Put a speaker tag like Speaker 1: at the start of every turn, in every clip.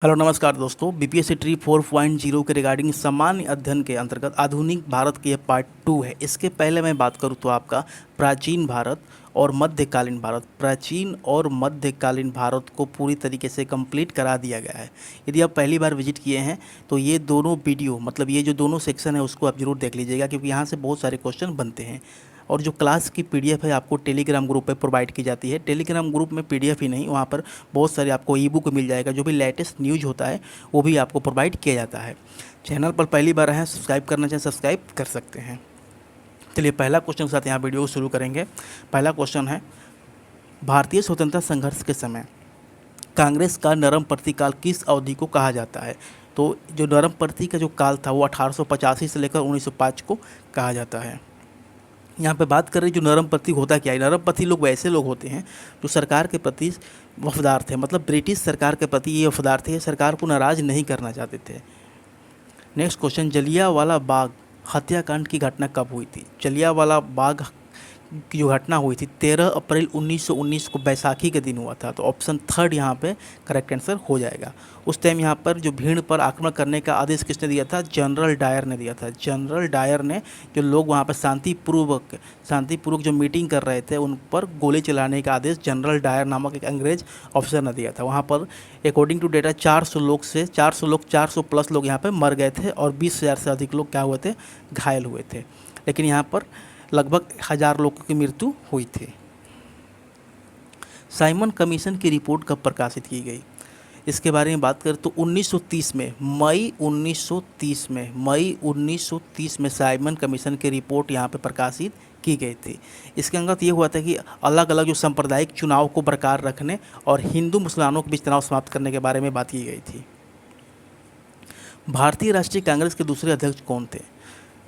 Speaker 1: Hello नमस्कार दोस्तों। BPSC tree 4.0 के रिगार्डिंग सामान्य अध्ययन के अंतर्गत आधुनिक भारत की ये पार्ट 2 है। इसके पहले मैं बात करूँ तो आपका प्राचीन भारत और मध्यकालीन भारत, प्राचीन और मध्यकालीन भारत को पूरी तरीके से कंप्लीट करा दिया गया है। यदि आप पहली बार विजिट किए हैं तो ये दोनों वीडियो मतलब ये जो दोनों सेक्शन है उसको आप ज़रूर देख लीजिएगा, क्योंकि यहाँ से बहुत सारे क्वेश्चन बनते हैं। और जो क्लास की पीडीएफ है आपको टेलीग्राम ग्रुप पे प्रोवाइड की जाती है। टेलीग्राम ग्रुप में पीडीएफ ही नहीं, वहाँ पर बहुत सारे आपको ई बुक मिल जाएगा, जो भी लेटेस्ट न्यूज़ होता है वो भी आपको प्रोवाइड किया जाता है। चैनल पर पहली बार हैं, सब्सक्राइब करना चाहें सब्सक्राइब कर सकते हैं। चलिए पहला क्वेश्चन के साथ यहाँ वीडियो को शुरू करेंगे। पहला क्वेश्चन है, भारतीय स्वतंत्रता संघर्ष के समय कांग्रेस का नरम प्रतिकाल किस अवधि को कहा जाता है? तो जो नरम प्रति का जो काल था वो 1885 से लेकर 1905 को कहा जाता है। यहाँ पे बात करें जो नरम प्रतीक होता क्या है। नरम प्रतीक लोग वैसे लोग होते हैं जो सरकार के प्रति वफादार थे, मतलब ब्रिटिश सरकार के प्रति ये वफादार थे, सरकार को नाराज़ नहीं करना चाहते थे। नेक्स्ट क्वेश्चन, जलियांवाला बाग हत्याकांड की घटना कब हुई थी? जलियांवाला बाग की जो घटना हुई थी 13 अप्रैल 1919 को बैसाखी के दिन हुआ था। तो ऑप्शन थर्ड यहाँ पे करेक्ट आंसर हो जाएगा। उस टाइम यहाँ पर जो भीड़ पर आक्रमण करने का आदेश किसने दिया था? जनरल डायर ने दिया था। जनरल डायर ने जो लोग वहाँ पर शांतिपूर्वक जो मीटिंग कर रहे थे उन पर गोली चलाने का आदेश जनरल डायर नामक एक अंग्रेज ऑफिसर ने दिया था। वहाँ पर अकॉर्डिंग टू डेटा 400 प्लस लोग यहाँ पर मर गए थे और 20,000 से अधिक लोग क्या हुए थे? घायल हुए थे। लेकिन यहाँ पर लगभग 1,000 लोगों की मृत्यु हुई थी। साइमन कमीशन की रिपोर्ट कब प्रकाशित की गई? इसके बारे में बात करें तो 1930 में, मई 1930 में साइमन कमीशन की रिपोर्ट यहाँ पे प्रकाशित की गई थी। इसके अंतर्गत ये हुआ था कि अलग अलग जो सांप्रदायिक चुनाव को बरकरार रखने और हिंदू मुसलमानों के बीच तनाव समाप्त करने के बारे में बात की गई थी। भारतीय राष्ट्रीय कांग्रेस के दूसरे अध्यक्ष कौन थे?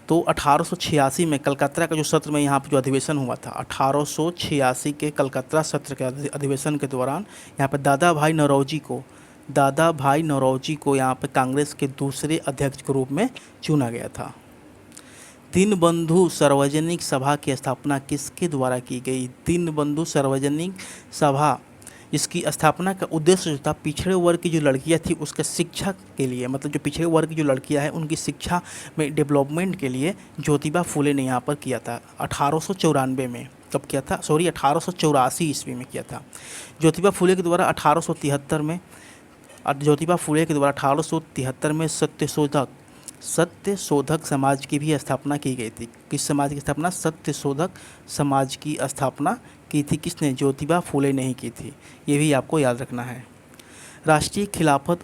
Speaker 1: तो 1886 में कलकत्ता का जो सत्र में यहाँ पर जो अधिवेशन हुआ था, 1886 के कलकत्ता सत्र के अधिवेशन के दौरान यहाँ पर दादा भाई नौरोजी को यहाँ पर कांग्रेस के दूसरे अध्यक्ष के रूप में चुना गया था। दीनबंधु सार्वजनिक सभा की स्थापना किसके द्वारा की गई? दीनबंधु सार्वजनिक सभा, इसकी स्थापना का उद्देश्य जो था पिछड़े वर्ग की जो लड़कियां थी उसके शिक्षा के लिए, मतलब जो पिछड़े वर्ग की जो लड़कियां हैं उनकी शिक्षा में डेवलपमेंट के लिए ज्योतिबा फुले ने यहाँ पर किया था। 1894 में कब किया था? 1884 ईस्वी में किया था। ज्योतिबा फुले के द्वारा 1873 में सत्यशोधक समाज की भी स्थापना की गई थी। किस समाज की स्थापना? सत्यशोधक समाज की स्थापना की थी किसने? ज्योतिबा फुले ने ही की थी। ये भी आपको याद रखना है। राष्ट्रीय खिलाफत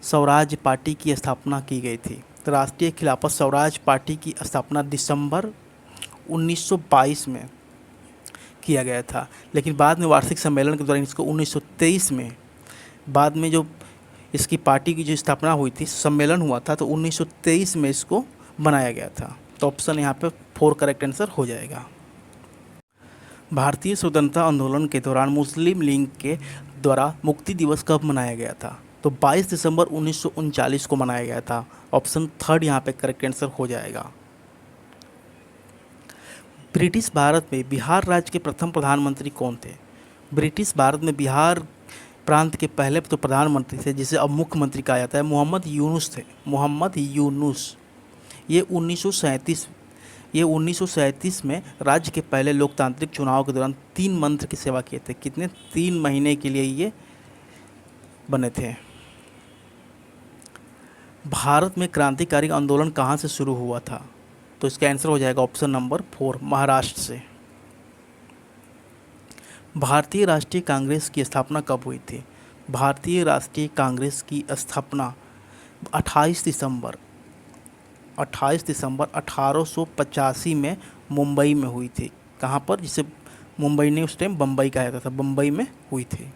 Speaker 1: स्वराज पार्टी की स्थापना की गई थी। तो राष्ट्रीय खिलाफत स्वराज पार्टी की स्थापना दिसंबर 1922 में किया गया था, लेकिन बाद में वार्षिक सम्मेलन के दौरान इसको 1923 में, बाद में जो इसकी पार्टी की जो स्थापना हुई थी, सम्मेलन हुआ था, तो 1923 में इसको बनाया गया था। तो ऑप्शन यहाँ पे 4 करेक्ट आंसर हो जाएगा। भारतीय स्वतंत्रता आंदोलन के दौरान मुस्लिम लीग के द्वारा मुक्ति दिवस कब मनाया गया था? तो 22 दिसंबर 1939 को मनाया गया था। ऑप्शन थर्ड यहाँ पे करेक्ट आंसर हो जाएगा। ब्रिटिश भारत में बिहार राज्य के प्रथम प्रधानमंत्री कौन थे? ब्रिटिश भारत में बिहार प्रांत के पहले तो प्रधानमंत्री थे, जिसे अब मुख्यमंत्री कहा जाता है, मोहम्मद यूनुस थे। मोहम्मद यूनुस ये 1937 में राज्य के पहले लोकतांत्रिक चुनाव के दौरान 3 मंत्र की सेवा किए थे। कितने? 3 महीने के लिए ये बने थे। भारत में क्रांतिकारी आंदोलन कहाँ से शुरू हुआ था? तो इसका आंसर हो जाएगा ऑप्शन नंबर 4, महाराष्ट्र से। भारतीय राष्ट्रीय कांग्रेस की स्थापना कब हुई थी? भारतीय राष्ट्रीय कांग्रेस की स्थापना 28 दिसंबर 1885 में मुंबई में हुई थी। कहाँ पर? जिसे मुंबई ने उस टाइम बम्बई कहा जाता था, बम्बई में हुई थी।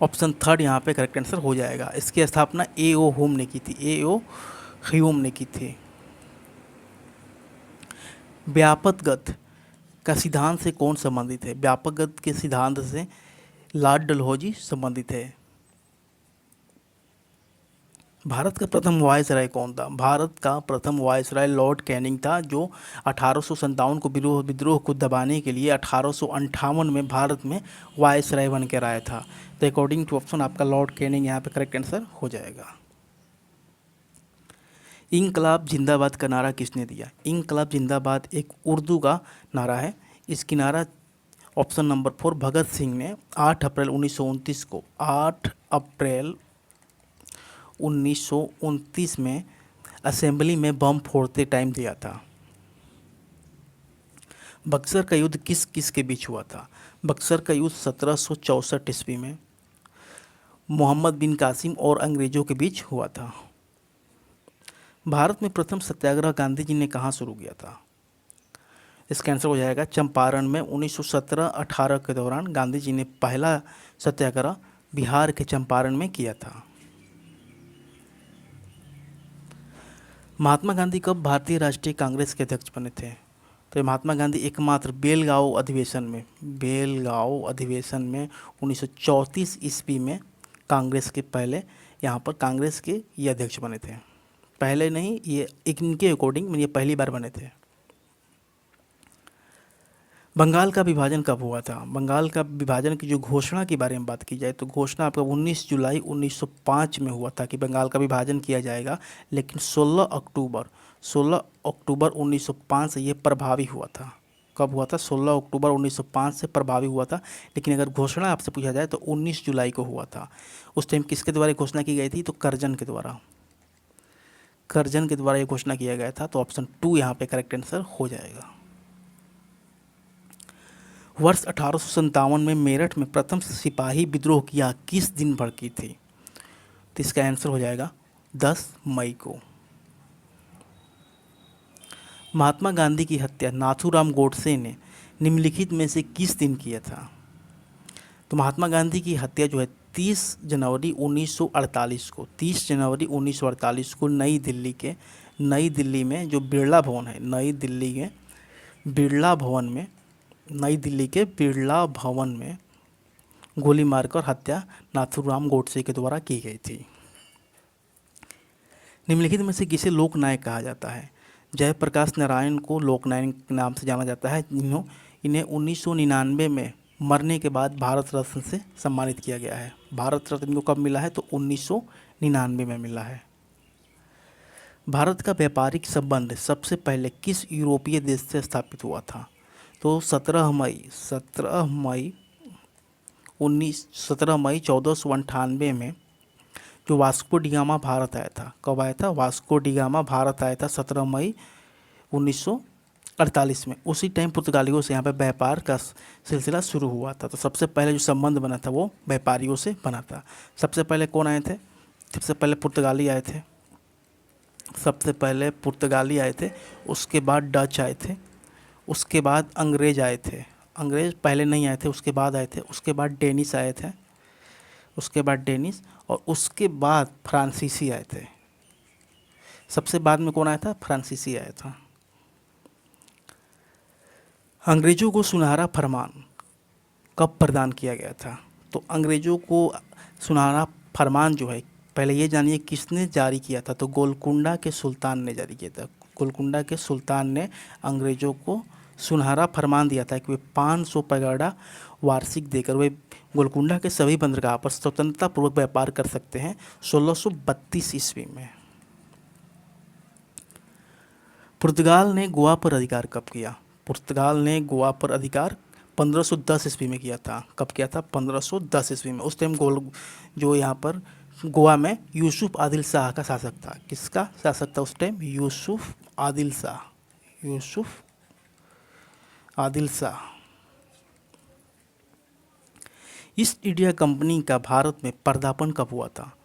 Speaker 1: ऑप्शन थर्ड यहाँ पे करेक्ट आंसर हो जाएगा। इसकी स्थापना ए.ओ. ह्यूम ने की थी। ए.ओ. ह्यूम ने की थी। व्यापकगत का सिद्धांत से कौन संबंधित है? व्यापकगत के सिद्धांत से लॉर्ड डलहौजी संबंधित है। भारत का प्रथम वायसराय कौन था? भारत का प्रथम वायसराय लॉर्ड कैनिंग था, जो 1857 को विद्रोह को दबाने के लिए 1858 में भारत में वायसराय बन कर आया था। तो अकॉर्डिंग टू ऑप्शन आपका लॉर्ड कैनिंग यहाँ पे करेक्ट आंसर हो जाएगा। इंकलाब जिंदाबाद का नारा किसने दिया? इंकलाब जिंदाबाद एक उर्दू का नारा है। इसकी नारा ऑप्शन नंबर 4 भगत सिंह ने 8 अप्रैल 1929 को 8 अप्रैल 1929 में असेंबली में बम फोड़ते टाइम दिया था। बक्सर का युद्ध किस किस के बीच हुआ था? बक्सर का युद्ध 1764 ईस्वी में मोहम्मद बिन कासिम और अंग्रेजों के बीच हुआ था। भारत में प्रथम सत्याग्रह गांधी जी ने कहाँ शुरू किया था? इसका आंसर हो जाएगा चंपारण में 1917-18 के दौरान गांधी जी ने पहला सत्याग्रह बिहार के चंपारण में किया था। महात्मा गांधी कब भारतीय राष्ट्रीय कांग्रेस के अध्यक्ष बने थे? तो महात्मा गांधी एकमात्र बेलगांव अधिवेशन में 1934 ईस्वी में कांग्रेस के पहले यहाँ पर कांग्रेस के ये अध्यक्ष बने थे। पहले नहीं, ये इनके अकॉर्डिंग ये पहली बार बने थे। बंगाल का विभाजन कब हुआ था? बंगाल का विभाजन की जो घोषणा के बारे में बात की जाए तो घोषणा आपका 19 जुलाई 1905 में हुआ था कि बंगाल का विभाजन किया जाएगा, लेकिन 16 अक्टूबर 1905 से ये प्रभावी हुआ था। कब हुआ था? 16 अक्टूबर 1905 से प्रभावी हुआ था। लेकिन अगर घोषणा आपसे पूछा जाए तो 19 जुलाई को हुआ था। उस टाइम किसके द्वारा घोषणा की गई थी? तो करजन के द्वारा ये घोषणा किया गया था। तो ऑप्शन 2 यहाँ पे करेक्ट आंसर हो जाएगा। वर्ष 1857 में मेरठ में प्रथम सिपाही विद्रोह किया किस दिन भड़की थी? तो इसका आंसर हो जाएगा 10 मई को। महात्मा गांधी की हत्या नाथूराम गोडसे ने निम्नलिखित में से किस दिन किया था? तो महात्मा गांधी की हत्या जो है 30 जनवरी 1948 को 30 जनवरी 1948 को नई दिल्ली में जो बिरला भवन है, नई दिल्ली के बिरला भवन में गोली मारकर हत्या नाथूराम गोडसे के द्वारा की गई थी। निम्नलिखित में से किसे लोकनायक कहा जाता है? जयप्रकाश नारायण को लोकनायक के नाम से जाना जाता है। इन्हें 1999 में मरने के बाद भारत रत्न से सम्मानित किया गया है। भारत रत्न इनको कब मिला है? तो 1999 में मिला है। भारत का व्यापारिक संबंध सबसे पहले किस यूरोपीय देश से स्थापित हुआ था? तो 17 मई 1498 में जो वास्को डिगामा भारत आया था। कब आया था? वास्को डिगामा भारत आया था 17 मई 1948 में। उसी टाइम पुर्तगालियों से यहाँ पे व्यापार का सिलसिला शुरू हुआ था। तो सबसे पहले जो संबंध बना था वो व्यापारियों से बना था। सबसे पहले कौन आए थे? सबसे पहले पुर्तगाली आए थे। उसके बाद डच आए थे। उसके बाद अंग्रेज आए थे। अंग्रेज पहले नहीं आए थे, उसके बाद आए थे। उसके बाद डेनिस आए थे। और उसके बाद फ्रांसीसी आए थे। सबसे बाद में कौन आया था? फ्रांसीसी आया था। अंग्रेजों को सुनहरा फरमान कब प्रदान किया गया था? तो अंग्रेजों को सुनहरा फरमान जो है, पहले ये जानिए किसने जारी किया था? तो गोलकुंडा के सुल्तान ने जारी किया था। गोलकुंडा के सुल्तान ने अंग्रेजों को सुनहरा फरमान दिया था कि वे 500 पैगोडा वार्षिक देकर वे गोलकुंडा के सभी बंदरगाह पर स्वतंत्रतापूर्वक व्यापार कर सकते हैं 1632 ईस्वी में। पुर्तगाल ने गोवा पर अधिकार कब किया? पुर्तगाल ने गोवा पर अधिकार 1510 ईस्वी में किया था। कब किया था? 1510 ईस्वी में। उस टाइम जो यहाँ पर गोवा में यूसुफ आदिल शाह का शासक था। किसका शासक था उस time? Yusuf Adil Shah. East India company का भारत में पदार्पण कब हुआ था?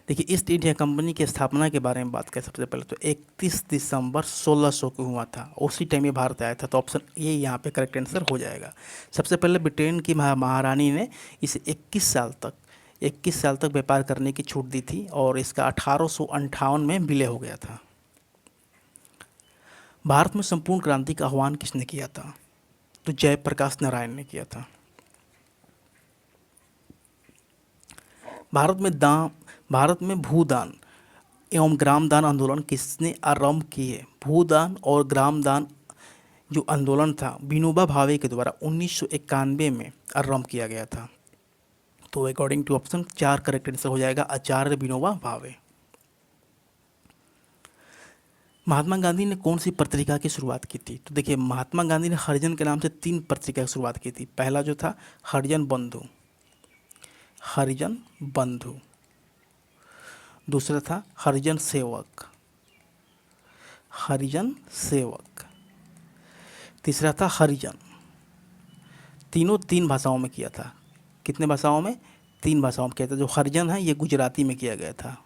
Speaker 1: देखिए, ईस्ट इंडिया कंपनी की स्थापना के बारे में बात करें सबसे पहले तो 31 दिसंबर 1600 को हुआ था। उसी टाइम ये भारत आया था। तो ऑप्शन ए यहाँ पे करेक्ट आंसर हो जाएगा। सबसे पहले ब्रिटेन की महारानी ने इसे 21 साल तक व्यापार करने की छूट दी थी और इसका 1858 में विलय हो गया था। भारत में संपूर्ण क्रांति का आह्वान किसने किया था? तो जयप्रकाश नारायण ने किया था। भारत में भूदान एवं ग्रामदान आंदोलन किसने आरंभ किए? भूदान और ग्रामदान जो आंदोलन था विनोबा भावे के द्वारा 1991 में आरंभ किया गया था। तो according to option 4 correct answer हो जाएगा आचार्य विनोबा भावे। महात्मा गांधी ने कौन सी पत्रिका की शुरुआत की थी? तो देखिए महात्मा गांधी ने हरिजन के नाम से 3 पत्रिका की शुरुआत की थी। पहला जो था हरिजन बंधु, हरिजन बंधु। दूसरा था हरिजन सेवक, हरिजन सेवक। तीसरा था हरिजन। तीनों 3 भाषाओं में किया था। कितने भाषाओं में? 3 भाषाओं में किया था। जो हरिजन है ये गुजराती में किया गया था,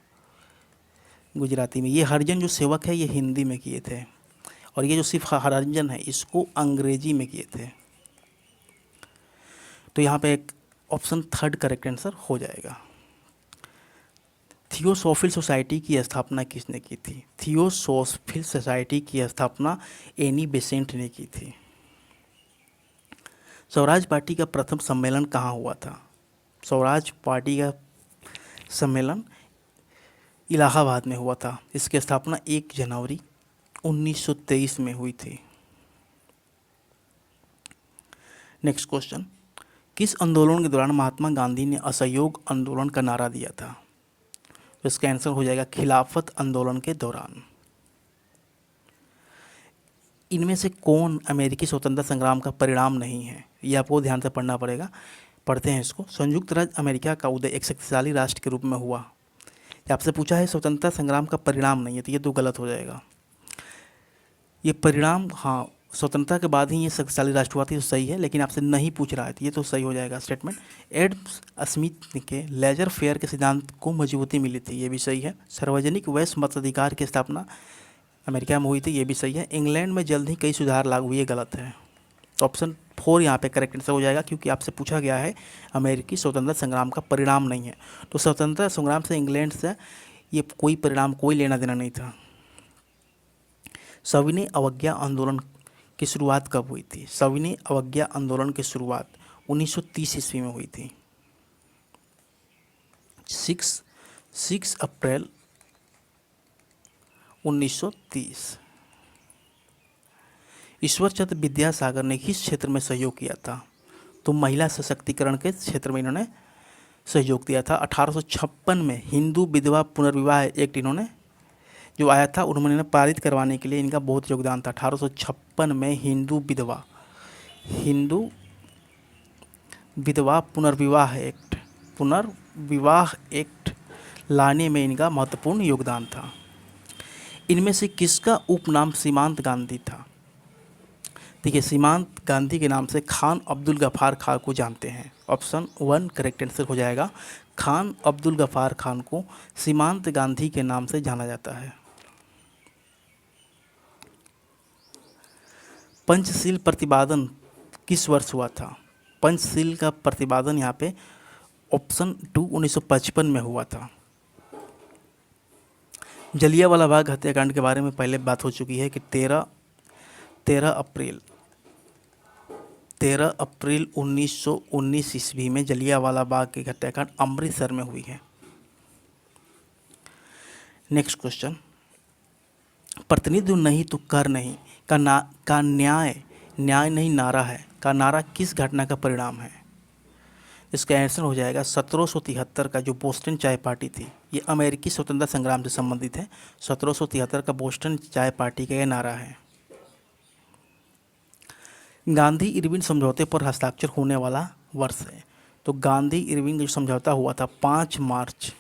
Speaker 1: गुजराती में। ये हरिजन जो सेवक है ये हिंदी में किए थे, और ये जो सिर्फ हरिजन है इसको अंग्रेजी में किए थे। तो यहाँ पे एक ऑप्शन 3 करेक्ट आंसर हो जाएगा। थियोसॉफिल सोसाइटी की स्थापना किसने की थी? थियोसॉफिल सोसाइटी की स्थापना एनी बेसेंट ने की थी। स्वराज पार्टी का प्रथम सम्मेलन कहाँ हुआ था? स्वराज पार्टी का सम्मेलन इलाहाबाद में हुआ था। इसकी स्थापना 1 जनवरी 1923 में हुई थी। नेक्स्ट क्वेश्चन, किस आंदोलन के दौरान महात्मा गांधी ने असहयोग आंदोलन का नारा दिया था? तो इसका आंसर हो जाएगा खिलाफत आंदोलन के दौरान। इनमें से कौन अमेरिकी स्वतंत्रता संग्राम का परिणाम नहीं है? ये आपको ध्यान से पढ़ना पड़ेगा। पढ़ते हैं इसको। संयुक्त राज्य अमेरिका का उदय एक शक्तिशाली राष्ट्र के रूप में हुआ। आपसे पूछा है स्वतंत्रता संग्राम का परिणाम नहीं है, तो ये तो गलत हो जाएगा। ये परिणाम, हाँ, स्वतंत्रता के बाद ही ये शक्तिशाली राष्ट्र हुआ था, तो सही है, लेकिन आपसे नहीं पूछ रहा है तो ये तो सही हो जाएगा स्टेटमेंट। एडम स्मिथ के लेजर फेयर के सिद्धांत को मजबूती मिली थी, ये भी सही है। सार्वजनिक वैश्य मताधिकार की स्थापना अमेरिका में हुई थी, ये भी सही है। इंग्लैंड में जल्द ही कई सुधार लागू हुए, ये गलत है। तो ऑप्शन 4 यहाँ पे करेक्ट आंसर हो जाएगा, क्योंकि आपसे पूछा गया है अमेरिकी स्वतंत्रता संग्राम का परिणाम नहीं है। तो स्वतंत्रता संग्राम से इंग्लैंड से ये कोई परिणाम, कोई लेना देना नहीं था। सविनय अवज्ञा आंदोलन की शुरुआत कब हुई थी? सविनय अवज्ञा आंदोलन की शुरुआत 1930 ईस्वी में हुई थी। 6 अप्रैल 1930। ईश्वर चंद्र विद्यासागर ने किस क्षेत्र में सहयोग किया था? तो महिला सशक्तिकरण के क्षेत्र में इन्होंने सहयोग दिया था। 1856 में हिंदू विधवा पुनर्विवाह एक्ट इन्होंने जो आया था, उन्होंने पारित करवाने के लिए इनका बहुत योगदान था। 1856 में हिंदू विधवा पुनर्विवाह एक्ट लाने में इनका महत्वपूर्ण योगदान था। इनमें से किसका उपनाम सीमांत गांधी था? देखिए सीमांत गांधी के नाम से खान अब्दुल गफ्फार खान को जानते हैं। ऑप्शन 1 करेक्ट आंसर हो जाएगा। खान अब्दुल गफ्फार खान को सीमांत गांधी के नाम से जाना जाता है। पंचशील प्रतिपादन किस वर्ष हुआ था? पंचशील का प्रतिपादन यहाँ पे ऑप्शन 2 1955 में हुआ था। जलियांवाला बाग हत्याकांड के बारे में पहले बात हो चुकी है कि 13 अप्रैल 1919 ईस्वी में जलियांवाला बाग की हत्याकांड अमृतसर में हुई है। नेक्स्ट क्वेश्चन, प्रतिनिधि नहीं तो कर नहीं का न्याय नहीं नारा है, का नारा किस घटना का परिणाम है? इसका आंसर हो जाएगा 1773 का जो बोस्टन चाय पार्टी थी। ये अमेरिकी स्वतंत्रता संग्राम से संबंधित है। 1773 का बोस्टन चाय पार्टी का यह नारा है। गांधी इरविन समझौते पर हस्ताक्षर होने वाला वर्ष है। तो गांधी इरविन का जो समझौता हुआ था 5 मार्च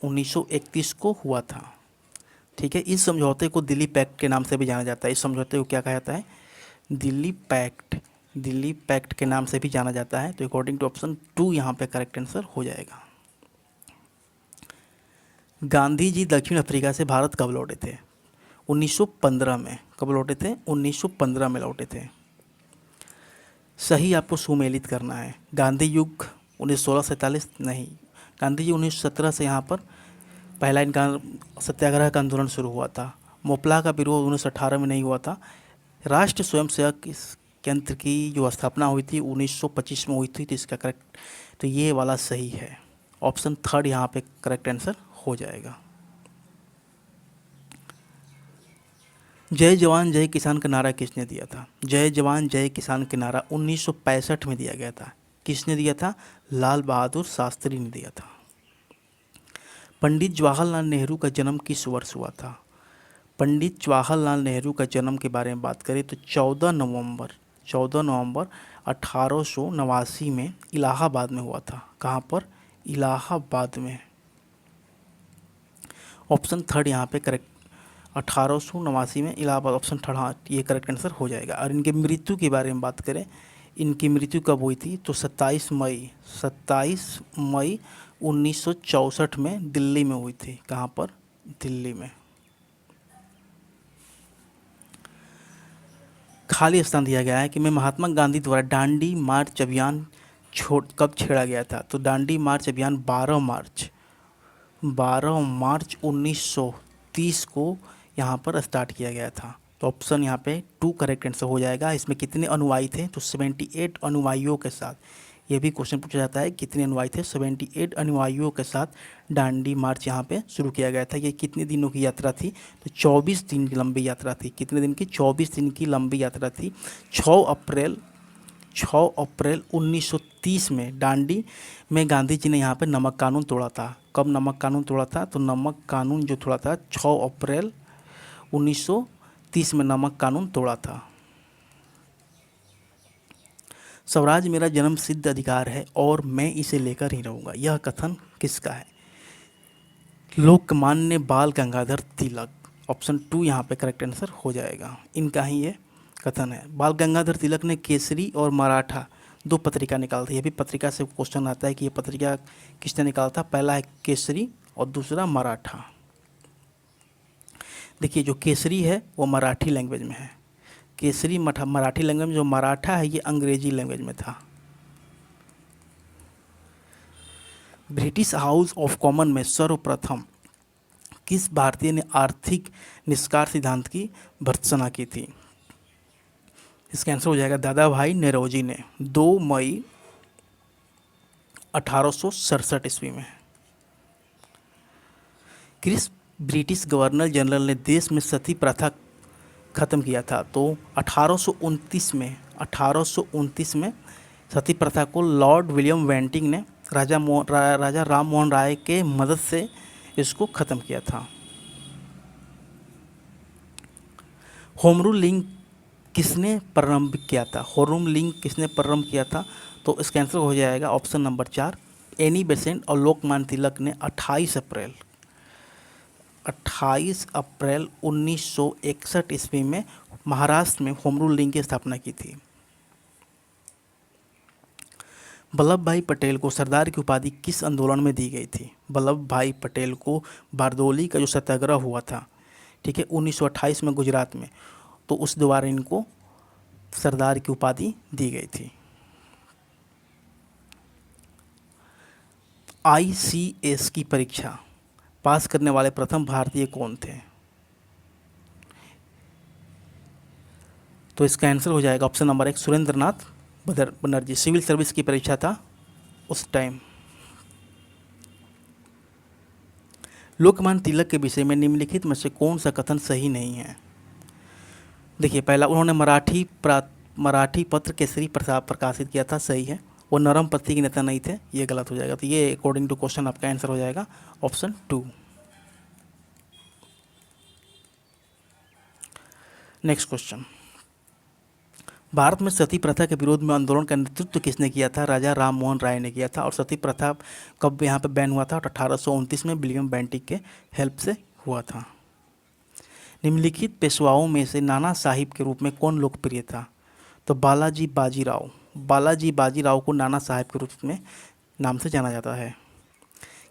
Speaker 1: 1931 को हुआ था। ठीक है, इस समझौते को दिल्ली पैक्ट के नाम से भी जाना जाता है। इस समझौते को क्या कहा जाता है? दिल्ली पैक्ट के नाम से भी जाना जाता है। तो अकॉर्डिंग टू ऑप्शन 2 यहाँ पे करेक्ट आंसर हो जाएगा। गांधी जी दक्षिण अफ्रीका से भारत कब लौटे थे? 1915 में। कब लौटे थे? 1915 में लौटे थे। सही आपको सुमेलित करना है। गांधी युग 1947 नहीं, गांधी जी 1917 से यहाँ पर पहला इनका सत्याग्रह का आंदोलन शुरू हुआ था। मोपला का विरोध 1918 में नहीं हुआ था। राष्ट्र स्वयंसेवक केंद्र की जो स्थापना हुई थी 1925 में हुई थी। तो इसका करेक्ट, तो ये वाला सही है। ऑप्शन 3 यहाँ पे करेक्ट आंसर हो जाएगा। जय जवान जय किसान का नारा किसने दिया था? जय जवान जय किसान का नारा 1965 में दिया गया था। किसने दिया था? लाल बहादुर शास्त्री ने दिया था। पंडित जवाहरलाल नेहरू का जन्म किस वर्ष हुआ था? पंडित जवाहरलाल नेहरू का जन्म के बारे में बात करें तो 14 नवंबर 1889 में इलाहाबाद में हुआ था। कहाँ पर? इलाहाबाद में। ऑप्शन थर्ड यहाँ पे करेक्ट, 1889 में इलाहाबाद, ऑप्शन थर्ड, हाँ ये करेक्ट आंसर हो जाएगा। और इनके मृत्यु के बारे में बात करें, इनकी मृत्यु कब हुई थी तो 27 मई 1964 में दिल्ली में हुई थी। कहाँ पर? दिल्ली में। खाली स्थान दिया गया है कि मैं महात्मा गांधी द्वारा दांडी मार्च अभियान कब छेड़ा गया था? तो दांडी मार्च अभियान 12 मार्च 1930 को यहाँ पर स्टार्ट किया गया था। तो ऑप्शन यहाँ पे 2 करेक्ट आंसर हो जाएगा। इसमें कितने अनुयायी थे? तो 78 अनुयायियों के साथ। ये भी क्वेश्चन पूछा जाता है कितने अनुयायी थे? 78 अनुयायियों के साथ दांडी मार्च यहाँ पे शुरू किया गया था। ये कितने दिनों की यात्रा थी? तो 24 दिन की लंबी यात्रा थी। कितने दिन की? 24 दिन की लंबी यात्रा थी। 6 अप्रैल 1930 में दांडी में गांधी जी ने यहाँ पे नमक कानून तोड़ा था। कब नमक कानून तोड़ा था? तो नमक कानून जो तोड़ा था 6 अप्रैल 1930 में नमक कानून तोड़ा था। स्वराज मेरा जन्म सिद्ध अधिकार है और मैं इसे लेकर ही रहूँगा, यह कथन किसका है? लोकमान्य बाल गंगाधर तिलक। ऑप्शन 2 यहाँ पे करेक्ट आंसर हो जाएगा। इनका ही ये कथन है। बाल गंगाधर तिलक ने केसरी और मराठा 2 पत्रिका निकाल दी। ये भी पत्रिका से क्वेश्चन आता है कि ये पत्रिका किसने निकाला था? पहला है केसरी और दूसरा मराठा। देखिए जो केसरी है वो मराठी लैंग्वेज में है, केसरी मराठी लैंग्वेज में, जो मराठा है ये अंग्रेजी लैंग्वेज में था। ब्रिटिश हाउस ऑफ कॉमन में सर्वप्रथम किस भारतीय ने आर्थिक निष्कार सिद्धांत की भर्त्सना की थी? इसका आंसर हो जाएगा दादा भाई नौरोजी ने 2 मई 1867 ईस्वी में। किस ब्रिटिश गवर्नर जनरल ने देश में सती प्रथा ख़त्म किया था? तो 1829 में सती प्रथा को लॉर्ड विलियम बेंटिंक ने राजा राम मोहन राय के मदद से इसको ख़त्म किया था। होम रूल लिंक किसने प्रारंभ किया था? होम रूल लिंक किसने प्रारंभ किया था? तो इसका आंसर हो जाएगा ऑप्शन नंबर 4, एनी बेसेंट और लोकमान्य तिलक ने 28 अप्रैल 1961 ईस्वी में महाराष्ट्र में होम रूल लिंक की स्थापना की थी। वल्लभ भाई पटेल को सरदार की उपाधि किस आंदोलन में दी गई थी? वल्लभ भाई पटेल को बारदोली का जो सत्याग्रह हुआ था, ठीक है, 1928 में गुजरात में, तो उस द्वारा इनको सरदार की उपाधि दी गई थी। ICS की परीक्षा पास करने वाले प्रथम भारतीय कौन थे? तो इसका आंसर हो जाएगा ऑप्शन नंबर 1, सुरेंद्र नाथ बनर्जी। सिविल सर्विस की परीक्षा था उस टाइम। लोकमान्य तिलक के विषय में निम्नलिखित में से कौन सा कथन सही नहीं है? देखिए पहला, उन्होंने मराठी पत्र केसरी प्रकाशित किया था, सही है। वो नरम पत्ती के नेता नहीं थे, ये गलत हो जाएगा। तो ये अकॉर्डिंग टू क्वेश्चन आपका आंसर हो जाएगा ऑप्शन 2। नेक्स्ट क्वेश्चन, भारत में सती प्रथा के विरोध में आंदोलन का नेतृत्व किसने किया था? राजा राम मोहन राय ने किया था। और सती प्रथा कब यहाँ पे बैन हुआ था? 1829 में विलियम बेंटिक के हेल्प से हुआ था। निम्नलिखित पेशवाओं में से नाना साहिब के रूप में कौन लोकप्रिय था? तो बालाजी बाजीराव को नाना साहिब के रूप में नाम से जाना जाता है।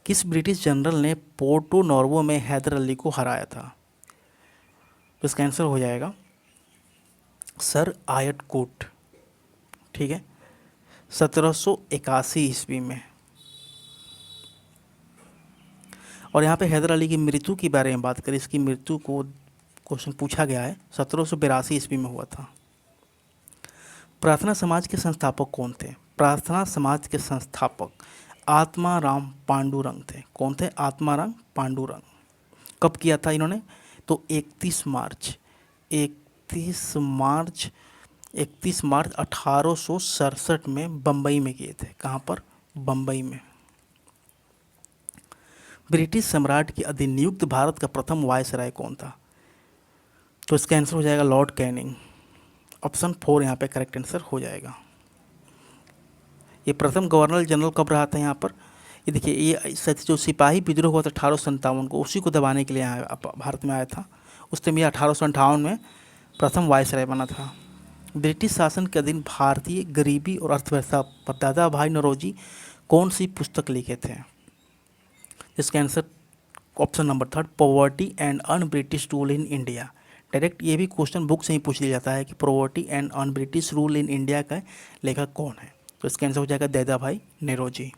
Speaker 1: किस ब्रिटिश जनरल ने पोर्टो नॉर्वो में हैदर अली को हराया था? तो इसका आंसर हो जाएगा सर आयट कोट, ठीक है, 1781 ईस्वी में। और यहाँ पे हैदर अली की मृत्यु के बारे में बात करें, इसकी मृत्यु को क्वेश्चन पूछा गया है, 1782 ईस्वी में हुआ था। प्रार्थना समाज के संस्थापक कौन थे? प्रार्थना समाज के संस्थापक आत्माराम पांडुरंग थे। कौन थे? आत्माराम पांडुरंग। कब किया था इन्होंने? तो 31 मार्च 1867 में बम्बई में किए थे। कहाँ पर? बम्बई में। ब्रिटिश सम्राट की अधिनियुक्त भारत का प्रथम वायसराय कौन था? तो इसका आंसर हो जाएगा लॉर्ड कैनिंग। ऑप्शन 4 यहाँ पे करेक्ट आंसर हो जाएगा। ये प्रथम गवर्नर जनरल कब रहा था यहाँ पर? ये देखिए, ये सच जो सिपाही विद्रोह हुआ था 1857 को, उसी को दबाने के लिए यहाँ भारत में आया था। उस टाइम ये 1858 में प्रथम वायसराय बना था। ब्रिटिश शासन के अधीन भारतीय गरीबी और अर्थव्यवस्था पर दादा भाई नौरोजी कौन सी पुस्तक लिखे थे? इसका answer option number 3, poverty and un British rule in India. Direct ये भी क्वेश्चन बुक से ही पूछ लिया जाता है कि poverty and un British rule in India का लेखक कौन है? तो इसका आंसर हो जाएगा दादा भाई नौरोजी।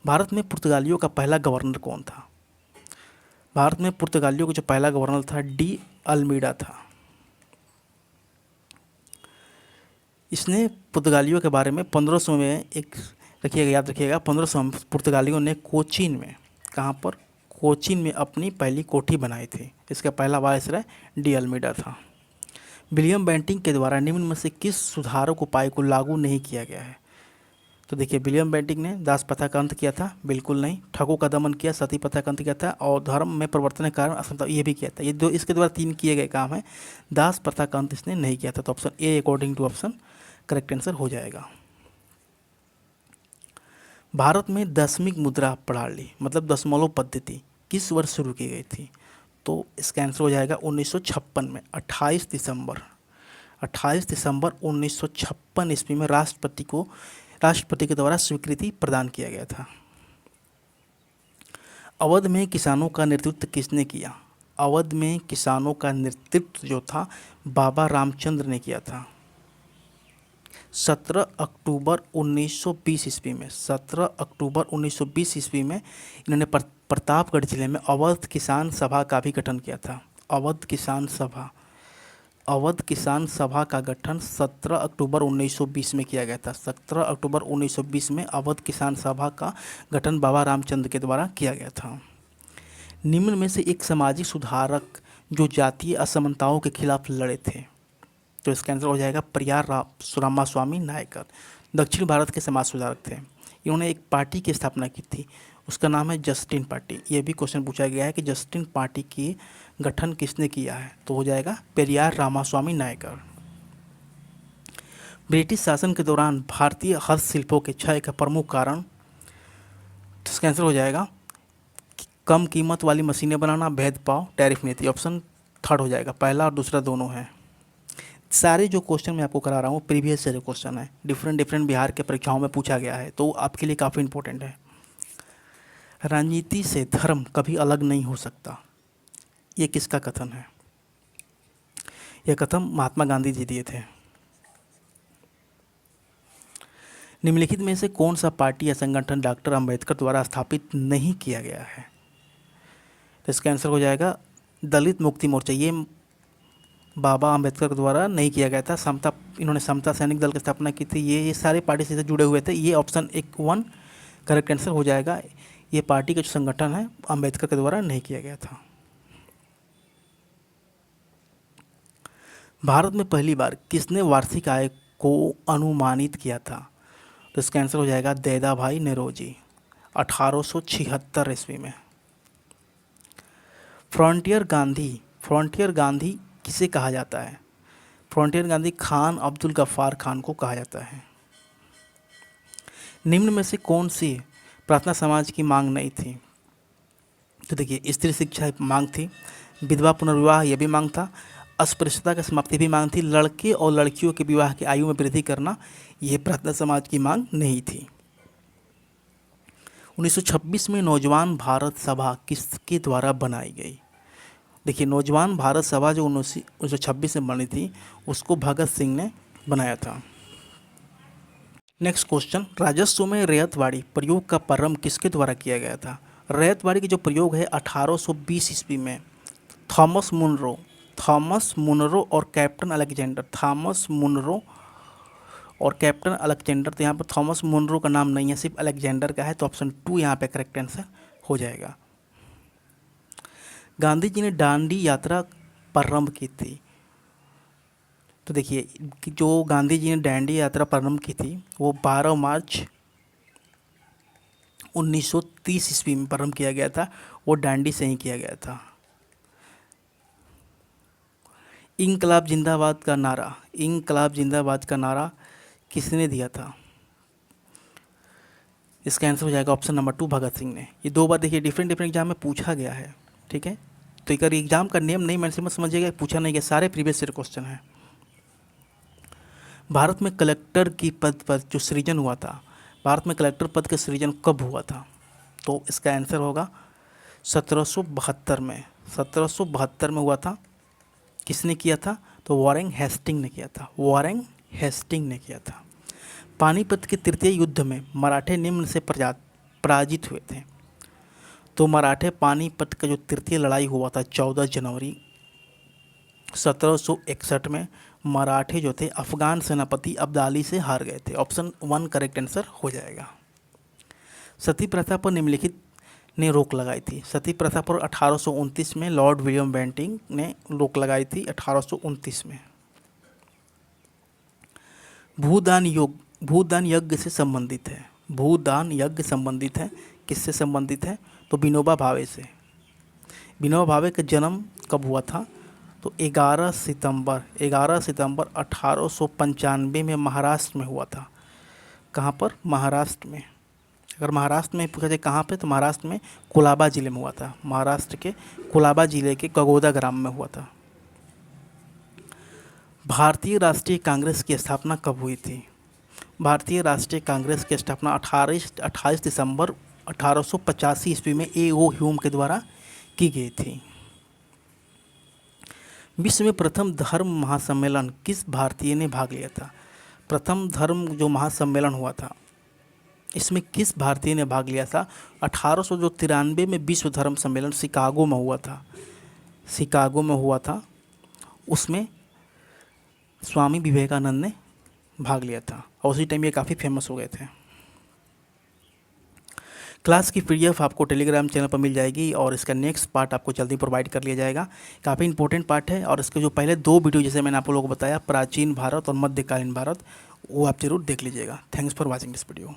Speaker 1: भारत में पुर्तगालियों का पहला गवर्नर कौन था? भारत में पुर्तगालियों का जो पहला गवर्नर था डी अल्मीडा था। इसने पुर्तगालियों के बारे में 1500 में एक रखिएगा, याद रखिएगा, 1500 में पुर्तगालियों ने कोचीन में, कहाँ पर? कोचीन में अपनी पहली कोठी बनाई थी। इसका पहला वायसराय डी अल्मीडा था। विलियम बेंटिंक के द्वारा निम्न में से किस सुधारक उपाय को लागू नहीं किया गया है? तो देखिए, विलियम बेंटिंक ने दास प्रथा का अंत किया था? बिल्कुल नहीं। ठगों का दमन किया, सती प्रथा का अंत किया था, और धर्म में परिवर्तन के कारण असमता ये भी किया था। ये दो इसके द्वारा 3 किए गए काम हैं। दास प्रथा का अंत इसने नहीं किया था। तो option A according to option correct answer हो जाएगा। भारत में दशमिक मुद्रा प्रणाली मतलब दशमलव पद्धति किस वर्ष शुरू की गई थी? तो इसका आंसर हो जाएगा 1956 में, 28 दिसंबर 1956 ईस्वी में राष्ट्रपति के द्वारा स्वीकृति प्रदान किया गया था। अवध में किसानों का नेतृत्व किसने किया? अवध में किसानों का नेतृत्व जो था बाबा रामचंद्र ने किया था। 17 अक्टूबर 1920 ईस्वी में, 17 अक्टूबर 1920 ईस्वी में इन्होंने प्रतापगढ़ जिले में अवध किसान सभा का भी गठन किया था। अवध किसान सभा का गठन 17 अक्टूबर 1920 में किया गया था। 17 अक्टूबर 1920 में अवध किसान सभा का गठन बाबा रामचंद्र के द्वारा किया गया था। निम्न में से एक सामाजिक सुधारक जो जातीय असमानताओं के खिलाफ लड़े थे? तो इसका आंसर हो जाएगा परियार रामास्वामी नायकर। दक्षिण भारत के समाज सुधारक थे। इन्होंने एक पार्टी की स्थापना की थी, उसका नाम है जस्टिन पार्टी। ये भी क्वेश्चन पूछा गया है कि जस्टिन पार्टी की गठन किसने किया है? तो हो जाएगा पेरियार रामास्वामी नायकर। ब्रिटिश शासन के दौरान भारतीय हस्तशिल्पों के क्षय का प्रमुख कारण? तो इसका आंसर हो जाएगा कम कीमत वाली मशीनें बनाना, भेदभाव, टैरिफ नीति। ऑप्शन 3 हो जाएगा, पहला और दूसरा दोनों है। सारे जो क्वेश्चन मैं आपको करा रहा हूँ प्रीवियस से जो क्वेश्चन है, डिफरेंट बिहार के परीक्षाओं में पूछा गया है, तो आपके लिए काफ़ी इंपॉर्टेंट है। राजनीति से धर्म कभी अलग नहीं हो सकता, ये किसका कथन है? यह कथन महात्मा गांधी जी दिए थे। निम्नलिखित में से कौन सा पार्टी या संगठन डॉक्टर अंबेडकर द्वारा स्थापित नहीं किया गया है? तो इसका आंसर हो जाएगा दलित मुक्ति मोर्चा। ये बाबा अंबेडकर द्वारा नहीं किया गया था। इन्होंने समता सैनिक दल की स्थापना की थी। ये सारे पार्टी से जुड़े हुए थे। ये ऑप्शन 1 करेक्ट आंसर हो जाएगा। ये पार्टी का जो संगठन है अंबेडकर के द्वारा नहीं किया गया था। भारत में पहली बार किसने वार्षिक आय को अनुमानित किया था? तो इसका आंसर हो जाएगा दादा भाई नौरोजी, 1876 ईस्वी में। फ्रंटियर गांधी किसे कहा जाता है? फ्रंटियर गांधी खान अब्दुल गफ्फार खान को कहा जाता है। निम्न में से कौन सी प्रार्थना समाज की मांग नहीं थी? तो देखिए, स्त्री शिक्षा मांग थी, विधवा पुनर्विवाह ये भी मांग था, अस्पृश्यता की समाप्ति भी मांग थी, लड़के और लड़कियों के विवाह की आयु में वृद्धि करना ये प्रार्थना समाज की मांग नहीं थी। 1926 में नौजवान भारत सभा किसके द्वारा बनाई गई? देखिए, नौजवान भारत सभा जो 1926 में बनी थी उसको भगत सिंह ने बनाया था। नेक्स्ट क्वेश्चन, राजस्व में रैयतवाड़ी प्रयोग का प्रारंभ किसके द्वारा किया गया था? रैयतवाड़ी की जो प्रयोग है 1820 ईस्वी में थॉमस मुनरो और कैप्टन अलेक्जेंडर और कैप्टन अलेक्जेंडर, तो यहाँ पर थॉमस मुनरो का नाम नहीं है, सिर्फ अलेक्जेंडर का है, तो ऑप्शन 2 यहाँ पे करेक्ट आंसर हो जाएगा। गांधी जी ने दांडी यात्रा प्रारंभ की थी, तो देखिए कि जो गांधी जी ने दांडी यात्रा प्रारंभ की थी वो 12 मार्च 1930 ईस्वी में प्रारंभ किया गया था, वो दांडी से ही किया गया था। इंकलाब जिंदाबाद का नारा, इंकलाब जिंदाबाद का नारा किसने दिया था? इसका आंसर हो जाएगा ऑप्शन नंबर 2 भगत सिंह ने। ये 2 बार देखिए डिफरेंट डिफरेंट एग्जाम में पूछा गया है, ठीक है। तो एक एग्जाम का नेम नहीं मैंने समझिएगा, पूछा नहीं गया, सारे प्रीवियस ईयर क्वेश्चन है। भारत में कलेक्टर की पद पर जो सृजन हुआ था, भारत में कलेक्टर पद का सृजन कब हुआ था? तो इसका आंसर होगा 1772 में, 1772 में हुआ था। किसने किया था? तो वॉरेन हेस्टिंग ने किया था, वॉरेन हेस्टिंग ने किया था। पानीपत के तृतीय युद्ध में मराठे निम्न से पराजित हुए थे, तो मराठे पानीपत का जो तृतीय लड़ाई हुआ था 14 जनवरी 1761 में, मराठे जो थे अफगान सेनापति अब्दाली से हार गए थे। ऑप्शन 1 करेक्ट आंसर हो जाएगा। सती प्रथा पर निम्नलिखित ने रोक लगाई थी, सती प्रथा पर 1829 में लॉर्ड विलियम बेंटिंग ने रोक लगाई थी 1829 में। भूदान यज्ञ से संबंधित है, भूदान यज्ञ संबंधित है, किससे संबंधित है? तो विनोबा भावे से। विनोबा भावे का जन्म कब हुआ था? तो 11 सितंबर 1895 में महाराष्ट्र में हुआ था। कहाँ पर? महाराष्ट्र में। अगर महाराष्ट्र में पूछा जाए कहाँ पे, तो महाराष्ट्र में कुलाबा ज़िले में हुआ था, महाराष्ट्र के कुलाबा ज़िले के कगोदा ग्राम में हुआ था। भारतीय राष्ट्रीय कांग्रेस की स्थापना कब हुई थी? भारतीय राष्ट्रीय कांग्रेस की स्थापना 28 दिसंबर 1885 ईस्वी में A.O. ह्यूम के द्वारा की गई थी। विश्व में प्रथम धर्म महासम्मेलन किस भारतीय ने भाग लिया था? प्रथम धर्म जो महासम्मेलन हुआ था इसमें किस भारतीय ने भाग लिया था? 1893 में विश्व धर्म सम्मेलन शिकागो में हुआ था, शिकागो में हुआ था, उसमें स्वामी विवेकानंद ने भाग लिया था और उसी टाइम ये काफ़ी फेमस हो गए थे। क्लास की पीडीएफ आपको टेलीग्राम चैनल पर मिल जाएगी और इसका नेक्स्ट पार्ट आपको जल्दी प्रोवाइड कर लिया जाएगा। काफ़ी इंपॉर्टेंट पार्ट है और इसके जो पहले 2 वीडियो जैसे मैंने आप लोगों को बताया प्राचीन भारत और मध्यकालीन भारत, वो आप जरूर देख लीजिएगा। Thanks for watching this video.